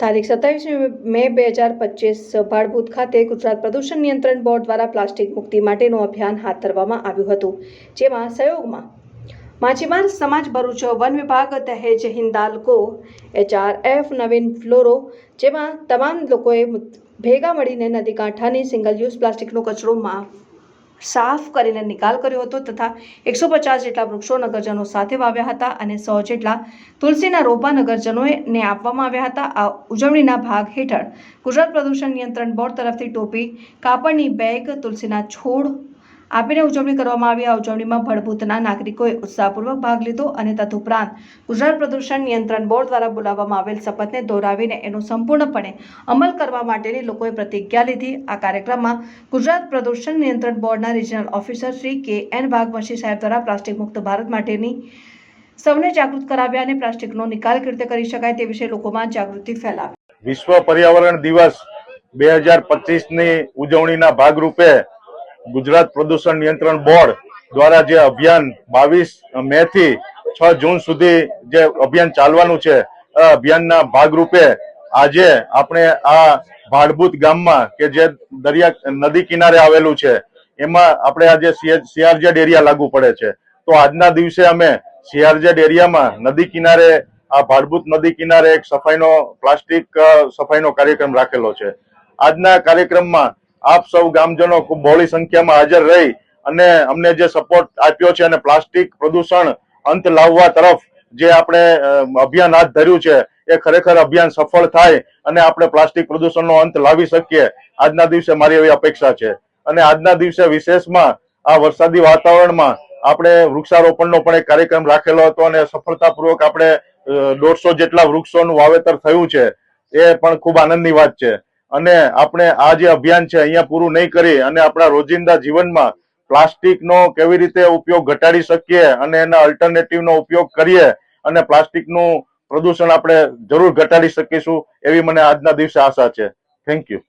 તારીખ 27 મે 2025 ભાડભૂત ખાતે ગુજરાત પ્રદૂષણ નિયંત્રણ બોર્ડ દ્વારા પ્લાસ્ટિક મુક્તિ માટેનું અભિયાન હાથ ધરવામાં આવ્યું હતું, જેમાં સહયોગમાં માછીમાર સમાજ ભરૂચ, વન વિભાગ, દહેજ, હિન્દાલ્કો, HRF, નવીન ફ્લોરો, જેમાં તમામ લોકોએ ભેગા મળીને નદી કાંઠાની સિંગલ યુઝ પ્લાસ્ટિકનો કચરો સાફ કરીને નિકાલ કર્યો હતો તથા 150 જેટલા વૃક્ષો નગરજનો સાથે વાવ્યા હતા અને 100 જેટલા તુલસીના રોપા નગરજનોને આપવામાં આવ્યા હતા। આ ઉજવણીના ભાગ હેઠળ ગુજરાત પ્રદૂષણ નિયંત્રણ બોર્ડ તરફથી ટોપી, કાપડની બેગ, તુલસીના છોડ આપીને ઉજવણી કરવામાં આવી। આ ઉજવણીમાં ભડભૂતના નાગરિકોએ ઉત્સાહપૂર્વક ભાગ લીધો અને તદુપરાંત ગુજરાત પ્રદૂષણ નિયંત્રણ બોર્ડ દ્વારા બોલાવવામાં આવેલ શપથને દોહરાવીને એનો સંપૂર્ણપણે અમલ કરવા માટેની લોકોએ પ્રતિજ્ઞા લીધી। આ કાર્યક્રમમાં ગુજરાત પ્રદૂષણ નિયંત્રણ બોર્ડના રિજનલ ઓફિસર શ્રી KN વાઘવંશી સાહેબ દ્વારા પ્લાસ્ટિક મુક્ત ભારત માટેની સૌને જાગૃત કરાવ્યા અને પ્લાસ્ટિકનો નિકાલ કેવી રીતે કરી શકાય તે વિશે લોકોમાં જાગૃતિ ફેલાવી। વિશ્વ પર્યાવરણ દિવસ 2025ની ઉજવણીના ભાગરૂપે ગુજરાત પ્રદૂષણ નિયંત્રણ બોર્ડ દ્વારા જે અભિયાન 22 મે થી 6 જૂન સુધી જે અભિયાન ચાલવાનું છે, આ અભિયાનના ભાગરૂપે આજે આપણે આ ભાડભૂત ગામમાં કે જે દરિયા નદી કિનારે આવેલું છે એમાં આપણે આજે CRZ એરિયા લાગુ પડે છે, તો આજના દિવસે અમે CRZ એરિયામાં નદી કિનારે આ ભાડભૂત નદી કિનારે એક પ્લાસ્ટિક સફાઈનો કાર્યક્રમ રાખેલો છે। આજના કાર્યક્રમમાં આપ સૌ ગામજનો ખૂબ બહોળી સંખ્યામાં હાજર રહી અને અમને જે સપોર્ટ આપ્યો છે અને પ્લાસ્ટિક પ્રદૂષણ અંત લાવવા તરફ જે આપણે અભિયાન હાથ ધર્યું છે એ ખરેખર અભિયાન સફળ થાય અને આપણે પ્લાસ્ટિક પ્રદૂષણનો અંત લાવી શકીએ, આજના દિવસે મારી એવી અપેક્ષા છે। અને આજના દિવસે વિશેષમાં આ વરસાદી વાતાવરણમાં આપણે વૃક્ષારોપણનો પણ એક કાર્યક્રમ રાખેલો હતો અને સફળતાપૂર્વક આપણે 150 જેટલા વૃક્ષોનું વાવેતર થયું છે, એ પણ ખૂબ આનંદની વાત છે। અને આપણે આ જે અભિયાન છે અહીંયા પૂરું નહીં કરી અને આપણા રોજિંદા જીવનમાં પ્લાસ્ટિકનો કેવી રીતે ઉપયોગ ઘટાડી શકીએ અને એના અલ્ટરનેટિવનો ઉપયોગ કરીએ અને પ્લાસ્ટિકનું પ્રદૂષણ આપણે જરૂર ઘટાડી શકીશું એવી મને આજના દિવસે આશા છે। Thank you.